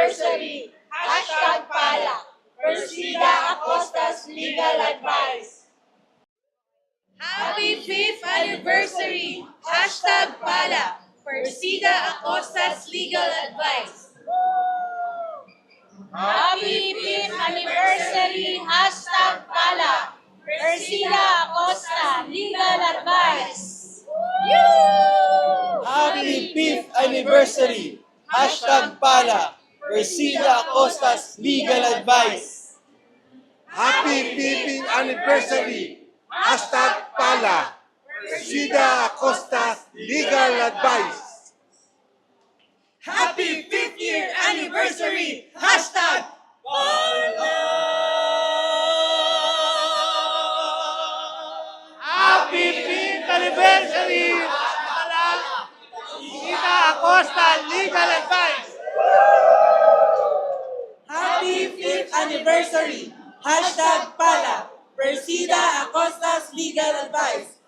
anniversary! Hashtag pala! Persida Acosta's legal advice! Happy 5th anniversary! Hashtag pala! Persida Acosta's legal advice! Happy 5th anniversary! Hashtag pala! Persida Acosta legal advice! Happy 5th anniversary! Hashtag pala! Persida Acosta's legal advice! Happy 5th anniversary! Hashtag pala! Persida Acosta's legal advice! Happy 5th year anniversary! Hashtag Happy 5th anniversary! Pala! Persida Acosta legal advice! Happy 5th anniversary! Hashtag pala! Persida Acosta's legal advice!